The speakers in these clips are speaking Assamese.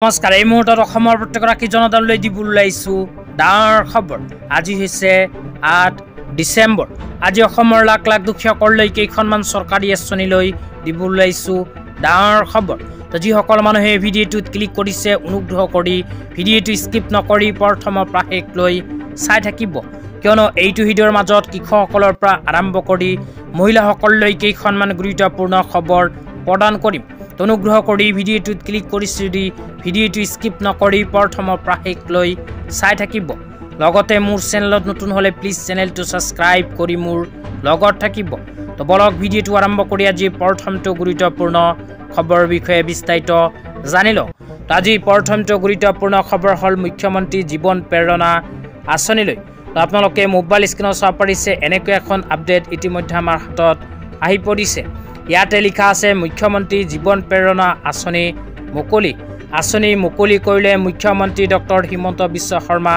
নমস্কাৰ এই মুহূৰ্তত অসমৰ প্ৰত্যেকগৰাকী জনতালৈ দিবলৈ আহিছো ডাঙৰ খবৰ। আজি হৈছে ৮ ডিচেম্বৰ। আজি অসমৰ লাখ লাখ দুখীয়াসকললৈ কেইখনমান চৰকাৰী আঁচনিলৈ দিবলৈ আহিছো ডাঙৰ খবৰ। তো যিসকল মানুহে ভিডিঅ'টোত ক্লিক কৰিছে অনুগ্ৰহ কৰি ভিডিঅ'টো স্কিপ নকৰি প্ৰথমৰ পৰা শেষলৈ চাই থাকিব, কিয়নো এইটো ভিডিঅ'ৰ মাজত কৃষকসকলৰ পৰা আৰম্ভ কৰি মহিলাসকললৈ কেইখনমান গুৰুত্বপূৰ্ণ খবৰ প্ৰদান কৰিম। অনুগ্ৰহ কৰি ভিডিঅ'টোত ক্লিক কৰিছে যদি ভিডিঅ'টো স্কিপ নকৰি প্ৰথমৰ পৰা শেষলৈ চাই থাকিব। লগতে মোৰ চেনেলত নতুন হ'লে প্লিজ চেনেলটো ছাবস্ক্ৰাইব কৰি মোৰ লগত থাকিব। তো বলক ভিডিঅ'টো আৰম্ভ কৰি আজি প্ৰথমটো গুৰুত্বপূৰ্ণ খবৰৰ বিষয়ে বিস্তাৰিত জানি লওঁ। আজি প্ৰথমটো গুৰুত্বপূৰ্ণ খবৰ হ'ল মুখ্যমন্ত্ৰী জীৱন প্ৰেৰণা আঁচনিলৈ। তো আপোনালোকে মোবাইল স্ক্ৰীনত চাব পাৰিছে এনেকৈ এখন আপডেট ইতিমধ্যে আমাৰ হাতত আহি পৰিছে। ইয়াতে লিখা আছে মুখ্যমন্ত্ৰী জীৱন প্ৰেৰণা আঁচনি মুকলি। আঁচনি মুকলি কৰিলে মুখ্যমন্ত্ৰী ডক্টৰ হিমন্ত বিশ্ব শৰ্মা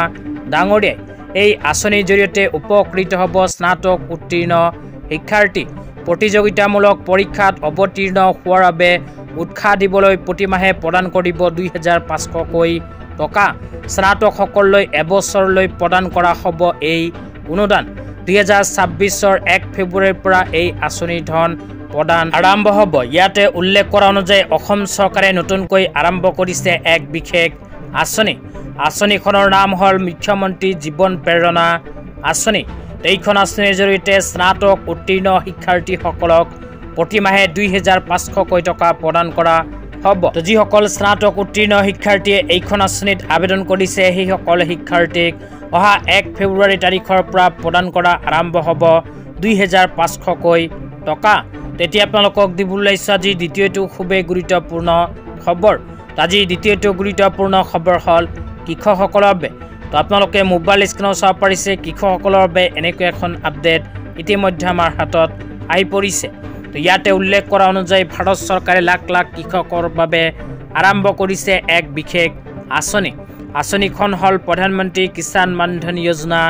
ডাঙৰীয়াই। এই আঁচনিৰ জৰিয়তে উপকৃত হ'ব স্নাতক উত্তীৰ্ণ শিক্ষাৰ্থী। প্ৰতিযোগিতামূলক পৰীক্ষাত অৱতীৰ্ণ হোৱাৰ বাবে উৎসাহ দিবলৈ প্ৰতিমাহে প্ৰদান কৰিব ২৫০০কৈ টকা। স্নাতকসকললৈ এবছৰলৈ প্ৰদান কৰা হ'ব এই অনুদান। ২০২৬ ১ ফেব্ৰুৱাৰীৰ পৰা এই আঁচনিৰ ধন প্ৰদান আৰম্ভ হ'ব। ইয়াতে উল্লেখ কৰা অনুযায়ী অসম চৰকাৰে নতুনকৈ আৰম্ভ কৰিছে এক বিশেষ আঁচনি। আঁচনিখনৰ নাম হ'ল মুখ্যমন্ত্ৰী জীৱন প্ৰেৰণা আঁচনি। এইখন আঁচনিৰ জৰিয়তে স্নাতক উত্তীৰ্ণ শিক্ষাৰ্থীসকলক প্ৰতিমাহে ২৫০০কৈ টকা প্ৰদান কৰা হ'ব। যিসকল স্নাতক উত্তীৰ্ণ শিক্ষাৰ্থীয়ে এইখন আঁচনিত আবেদন কৰিছে সেইসকল শিক্ষাৰ্থীক অহা ১ ফেব্ৰুৱাৰী তাৰিখৰ পৰা প্ৰদান কৰা আৰম্ভ হ'ব ২৫০০কৈ টকা। তেতিয়া আপোনালোকক দিবলৈ আহিছোঁ আজি দ্বিতীয়টো খুবেই গুৰুত্বপূৰ্ণ খবৰ। আজি দ্বিতীয়টো গুৰুত্বপূৰ্ণ খবৰ হ'ল কৃষকসকলৰ বাবে। তো আপোনালোকে মোবাইল স্ক্ৰীনত চাব পাৰিছে কৃষকসকলৰ বাবে এনেকৈ এখন আপডেট ইতিমধ্যে আমাৰ হাতত আহি পৰিছে। তো ইয়াতে উল্লেখ কৰা অনুযায়ী ভাৰত চৰকাৰে লাখ লাখ কৃষকৰ বাবে আৰম্ভ কৰিছে এক বিশেষ আঁচনি। আঁচনিখন হ'ল প্ৰধানমন্ত্ৰী কিষাণ মানধন যোজনা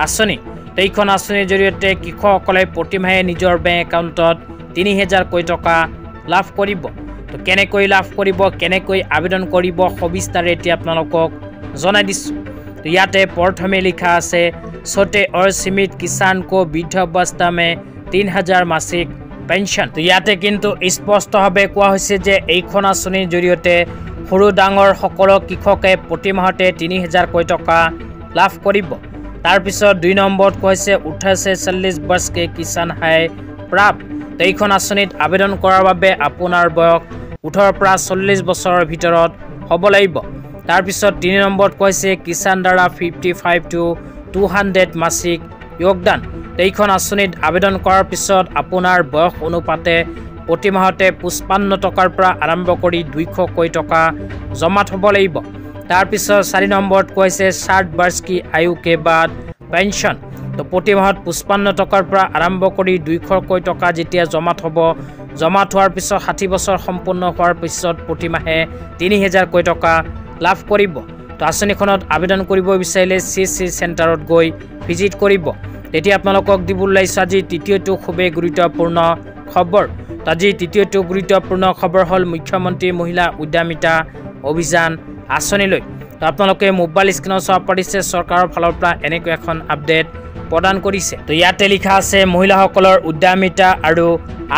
আঁচনি। এইখন আঁচনিৰ জৰিয়তে কৃষকসকলে প্ৰতিমাহে নিজৰ বেংক একাউণ্টত ৩০০০কৈ টকা লাভ কৰিব। তো কেনেকৈ লাভ কৰিব, কেনেকৈ আবেদন কৰিব সবিস্তাৰে এতিয়া আপোনালোকক জনাই দিছোঁ। তো ইয়াতে প্ৰথমে লিখা আছে ছোটে और सीमित किसान को वृद्धावस्था में ৩০০০ মাসিক পেঞ্চন। তো ইয়াতে কিন্তু স্পষ্টভাৱে কোৱা হৈছে যে এইখন আঁচনিৰ জৰিয়তে সৰু ডাঙৰ সকলো কৃষকে প্ৰতি মাহতে ৩০০০কৈ টকা লাভ কৰিব। তাৰপিছত ২ নম্বৰত কৈছে ১৮ से ৪০ वर्ष के किसान है प्राप्त। এইখন আঁচনিত আবেদন কৰাৰ বাবে আপোনাৰ বয়স ১৮ পৰা ৪০ বছৰৰ ভিতৰত হ'ব লাগিব। তাৰপিছত ৩ নম্বৰত কৈছে কিষাণ দ্বাৰা 55 to 200 মাসিক যোগদান। এইখন আঁচনিত আবেদন কৰাৰ পিছত আপোনাৰ বয়স অনুপাতে প্ৰতি মাহতে ৫৫ টকাৰ পৰা আৰম্ভ কৰি ২০০কৈ টকা জমা থ'ব লাগিব। তাৰপিছত ৪ নম্বৰত কৈছে ৬০ वर्ष की आयु के बाद পেঞ্চন। তো প্ৰতি মাহত ৫৫ টকাৰ পৰা আৰম্ভ কৰি ২০০কৈ টকা যেতিয়া জমা থ'ব, জমা থোৱাৰ পিছত ৬০ বছৰ সম্পূৰ্ণ হোৱাৰ পিছত প্ৰতিমাহে ৩০০০কৈ টকা লাভ কৰিব। তো আঁচনিখনত আবেদন কৰিব বিচাৰিলে CC চেণ্টাৰত গৈ ভিজিট কৰিব। তেতিয়া আপোনালোকক দিবলৈ আহিছোঁ আজি তৃতীয়টো খুবেই গুৰুত্বপূৰ্ণ খবৰ। তো আজি তৃতীয়টো গুৰুত্বপূৰ্ণ খবৰ হ'ল মুখ্যমন্ত্ৰী মহিলা উদ্যমিতা অভিযান আঁচনিলৈ। তো আপোনালোকে মোবাইল স্ক্ৰীনত চাব পাৰিছে চৰকাৰৰ ফালৰ পৰা এনেকৈ এখন আপডেট প্ৰদান কৰিছে। তো ইয়াতে লিখা আছে মহিলাসকলৰ উদ্যমিতা আৰু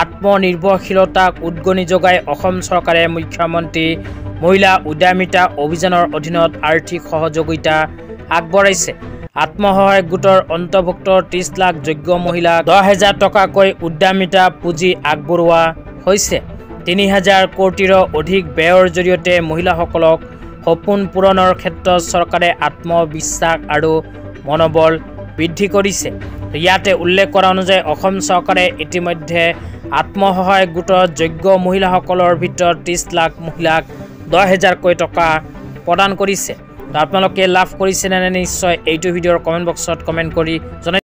আত্মনিৰ্ভৰশীলতাক উদগনি যোগাই অসম চৰকাৰে মুখ্যমন্ত্ৰী মহিলা উদ্যমিতা অভিযানৰ অধীনত আৰ্থিক সহযোগিতা আগবঢ়াইছে। আত্মসহায়ক গোটৰ অন্তৰ্ভুক্ত ৩০ লাখ যোগ্য মহিলাক ১০,০০০ টকাকৈ উদ্যমিতা পুঁজি আগবঢ়োৱা হৈছে। ৩০০০ কোটিৰো অধিক ব্যয়ৰ জৰিয়তে মহিলাসকলক সপোন পূৰণৰ ক্ষেত্ৰত চৰকাৰে আত্মবিশ্বাস আৰু মনোবল বৃদ্ধি কৰিছে। ইয়াতে উল্লেখ কৰা অনুযায়ী অসম চৰকাৰে ইতিমধ্যে আত্মসহায়ক গোটৰ যোগ্য মহিলাসকলৰ ভিতৰত ৩০ লাখ মহিলাক ১০,০০০কৈ টকা প্ৰদান কৰিছে। তো আপোনালোকে লাভ কৰিছেনে নিশ্চয় এইটো ভিডিঅ'ৰ কমেণ্ট বক্সত কমেণ্ট কৰি জনাই